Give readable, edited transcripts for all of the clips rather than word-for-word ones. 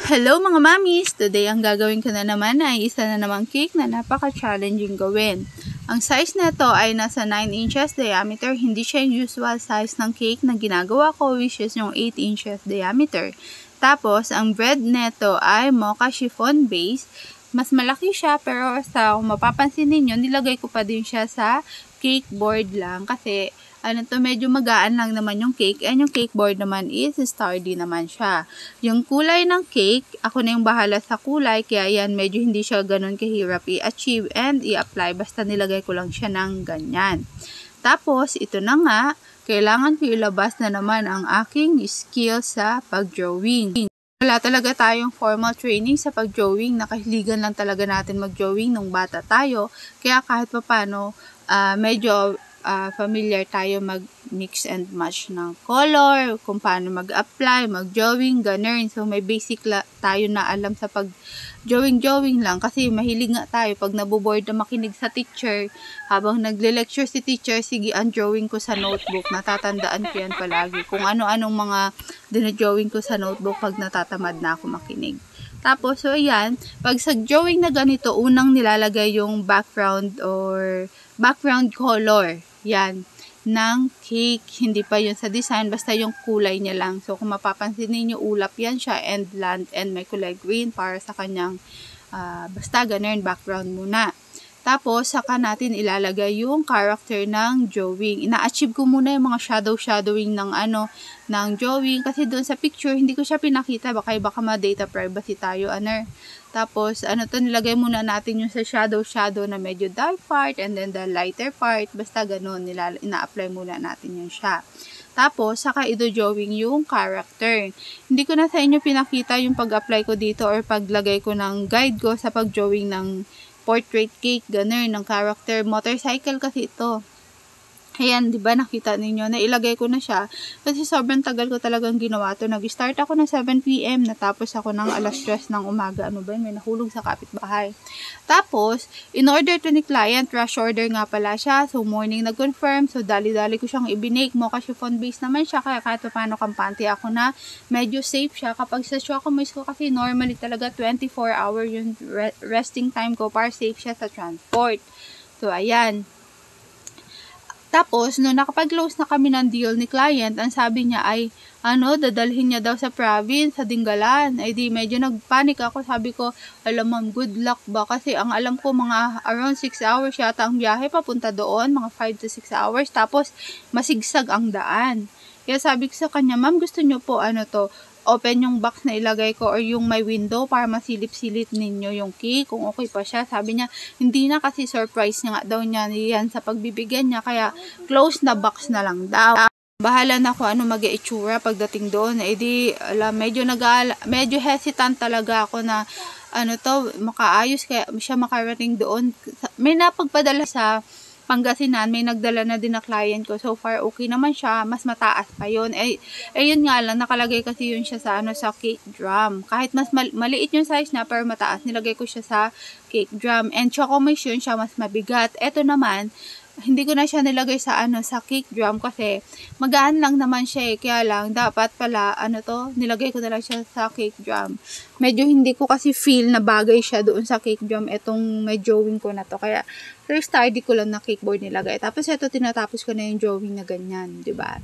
Hello mga mamis! Today ang gagawin ko na naman ay isa na namang cake na napaka-challenging gawin. Ang size nito ay nasa 9 inches diameter, hindi siya yung usual size ng cake na ginagawa ko, which is yung 8 inches diameter. Tapos, ang bread nito ay mocha chiffon base. Mas malaki siya, pero kung mapapansin ninyo, nilagay ko pa din siya sa cake board lang kasi medyo magaan lang naman yung cake, and yung cake board naman is sturdy naman siya. Yung kulay ng cake, ako na yung bahala sa kulay, kaya yan medyo hindi siya ganun kahirap i-achieve and i-apply, basta nilagay ko lang siya ng ganyan. Tapos, ito na nga, kailangan ko ilabas na naman ang aking skill sa pag-drawing. Wala talaga tayong formal training sa pag-drawing, nakahiligan lang talaga natin mag-drawing nung bata tayo, kaya kahit papano, medyo familiar tayo mag-mix and match ng color, kung paano mag-apply, mag-drawing, ganun. So, may basic tayo na alam sa pag-drawing lang. Kasi mahilig nga tayo pag naboboard na makinig sa teacher. Habang nagle-lecture si teacher, sige, ang drawing ko sa notebook. Natatandaan ko yan palagi. Kung ano-anong mga dinadrawing ko sa notebook pag natatamad na ako makinig. Tapos, so ayan, pag sa drawing na ganito, unang nilalagay yung background or background color. Yan, ng cake. Hindi pa yun sa design, basta yung kulay niya lang. So, kung mapapansin niyo ulap yan siya, and bland, and may kulay green para sa kanyang, basta ganun, background muna. Tapos, saka natin ilalagay yung character ng drawing. Ina-achieve ko muna yung mga shadowing ng ng drawing. Kasi doon sa picture, hindi ko siya pinakita. Baka ma-data privacy tayo, Tapos, nilagay muna natin yung sa shadow na medyo dark part, and then the lighter part. Basta ganun, ina-apply muna natin yung siya. Tapos, saka i-drawing yung character. Hindi ko na sa inyo pinakita yung pag-apply ko dito or paglagay ko ng guide ko sa pag-drawing ng portrait cake, ganun, ng character. Motorcycle kasi ito. Ayan, di ba nakita ninyo, nailagay ko na siya kasi sobrang tagal ko talagang ginawa to. Nag-start ako ng 7 PM, natapos ako ng 3:00 ng umaga. Ano ba yun? May nahulog sa kapitbahay. Tapos, in order to ni client, rush order nga pala siya. So, morning nag-confirm. So, dali-dali ko siyang i-bake. Mocha chiffon base naman siya. Kaya kahit paano kampante ako na medyo safe siya. Kapag sa Chocomoist ko kasi normally talaga 24 hour yung resting time ko para safe siya sa transport. So, ayan. Tapos, nung nakapag-close na kami ng deal ni client, ang sabi niya ay, dadalhin niya daw sa province, sa Dingalan. Ay di, medyo nagpanic ako. Sabi ko, alam ma'am, good luck ba? Kasi ang alam ko, mga around 6 hours yata ang biyahe papunta doon, mga 5 to 6 hours. Tapos, masigsag ang daan. Kaya sabi ko sa kanya, ma'am, gusto niyo po, open yung box na ilagay ko or yung may window para masilip-silip ninyo yung cake kung okay pa siya. Sabi niya, hindi na kasi surprise nga daw niya yan sa pagbibigyan niya, kaya close na box na lang daw. Bahala na kung mag-iitsura pagdating doon. Medyo hesitant talaga ako na makaayos kaya siya makarating doon. May napagpadala sa Pangasinan, may nagdala na din na client ko. So far, okay naman siya. Mas mataas pa yun. Yun nga lang, nakalagay kasi yun siya sa cake drum. Kahit mas maliit yung size na, pero mataas, nilagay ko siya sa cake drum. And Chocomoist yun siya, mas mabigat. Ito naman, hindi ko na siya nilagay sa cake drum kasi magaan lang naman siya Kaya lang, dapat pala, nilagay ko na lang siya sa cake drum. Medyo hindi ko kasi feel na bagay siya doon sa cake drum, itong may drawing ko na to. Kaya, study ko lang na cake board nilagay. Tapos, ito, tinatapos ko na yung drawing na ganyan, diba?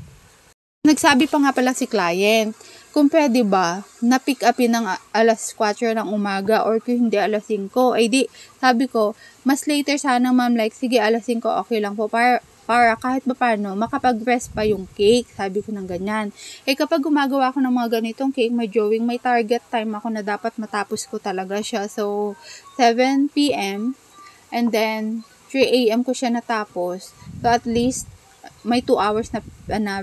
Nagsabi pa nga pala si client, kung pwede ba, na-pick upin ng 4:00 ng umaga or kung hindi 5:00. Ay di, sabi ko, mas later sana ma'am, like, sige 5:00, okay lang po. Para kahit ba paano, makapag-rest pa yung cake. Sabi ko ng ganyan. Kapag gumagawa ko ng mga ganitong cake, may drawing, may target time ako na dapat matapos ko talaga siya. So, 7 PM and then 3 AM ko siya natapos. So, at least, may 2 hours na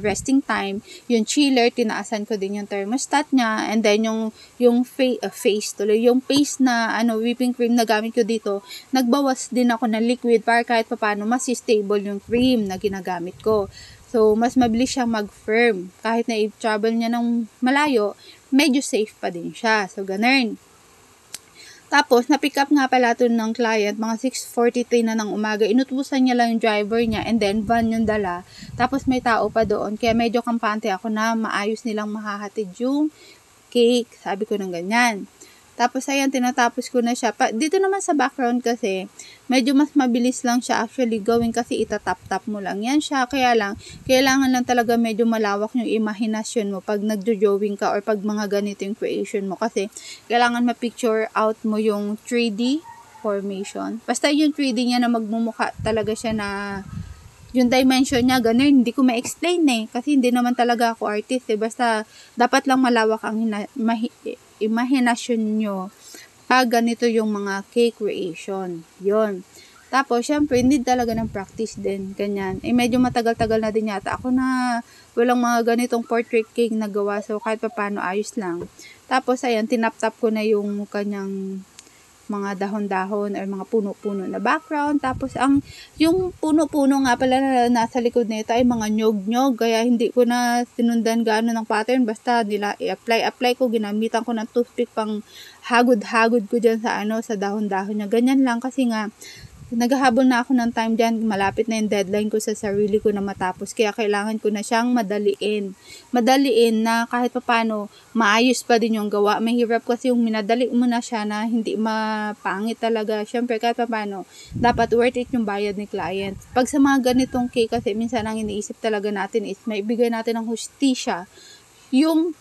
resting time. Yung chiller, tinaasan ko din yung thermostat niya. And then, yung paste na whipping cream na gamit ko dito, nagbawas din ako ng liquid para kahit paano mas stable yung cream na ginagamit ko. So, mas mabilis siyang mag-firm. Kahit na i-travel niya ng malayo, medyo safe pa din siya. So, ganun. Tapos, na-pick up nga pala ito ng client, mga 6:43 na ng umaga. Inutusan niya lang yung driver niya and then van yung dala. Tapos, may tao pa doon. Kaya medyo kampante ako na maayos nilang mahahatid yung cake. Sabi ko ng ganyan. Tapos, ayan, tinatapos ko na siya. Dito naman sa background kasi, medyo mas mabilis lang siya actually gawin kasi itatap-tap mo lang yan siya. Kaya lang, kailangan lang talaga medyo malawak yung imahinasyon mo pag nagjo-drawing ka or pag mga ganito yung creation mo. Kasi, kailangan ma-picture out mo yung 3D formation. Basta yung 3D niya na magmumukha talaga siya na yung dimension niya, ganun, hindi ko ma-explain kasi hindi naman talaga ako artist basta dapat lang malawak ang imahinasyon nyo pag ganito yung mga cake creation. Yun. Tapos, syempre, need talaga ng practice din. Ganyan. Medyo matagal-tagal na din yata ako na walang mga ganitong portrait cake na gawa. So, kahit pa paano, ayos lang. Tapos, ayan, tinap-tap ko na yung kanyang mga dahon-dahon or mga puno-puno na background. Tapos, yung puno-puno nga pala na nasa likod nito ay mga nyog-nyog. Kaya, hindi ko na sinundan gaano ng pattern. Basta, i-apply ko. Ginamitan ko ng toothpick pang hagod-hagod ko dyan sa dahon-dahon niya. Ganyan lang kasi nga, naghahabol na ako ng time dyan, malapit na yung deadline ko sa sarili ko na matapos, kaya kailangan ko na siyang madaliin na kahit pa paano, maayos pa din yung gawa. Mahirap kasi yung minadali mo na siya na hindi mapangit talaga. Syempre kahit pa paano, dapat worth it yung bayad ni client. Pag sa mga ganitong cake kasi, minsan ang iniisip talaga natin is maibigay natin ng hustisya yung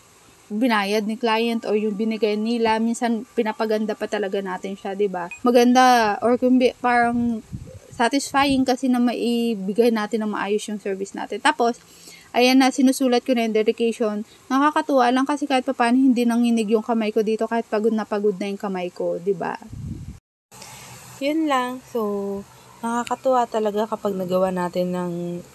binayad ni client or yung binigay nila. Minsan pinapaganda pa talaga natin siya, 'di ba? Maganda or parang satisfying kasi na maibigay natin na maayos yung service natin. Tapos ayan na, sinusulat ko na yung dedication. Nakakatuwa lang kasi kahit papaano hindi nanginig yung kamay ko dito kahit pagod na yung kamay ko, 'di ba? Yun lang. So, nakakatuwa talaga kapag nagawa natin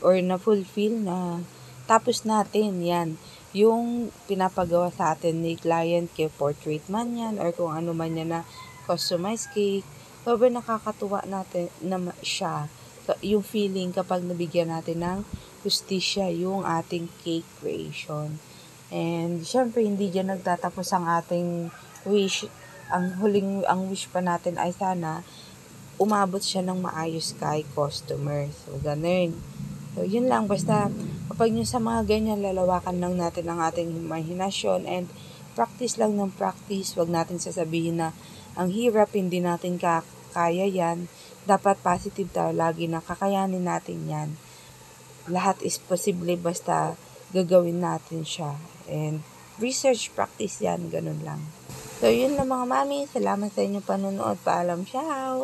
or na-fulfill na tapos natin yan. Yung pinapagawa sa atin ni client kay portrait man yan or kung ano man yan na customized cake. Sobrang nakakatuwa natin na siya. Yung feeling kapag nabigyan natin ng justisya yung ating cake creation. And syempre hindi dyan nagtatapos ang ating wish. Ang wish pa natin ay sana umabot siya ng maayos kay customer. So, ganun. So, yun lang. Basta, kapag sa mga ganyan, lalawakan lang natin ang ating imahinasyon and practice lang ng practice. Huwag natin sasabihin na ang hirap, hindi natin kaya yan. Dapat positive tayo lagi na kakayanin natin yan. Lahat is posible basta gagawin natin siya. And research, practice yan. Ganun lang. So, yun lang mga mami. Salamat sa inyong panonood. Paalam, ciao!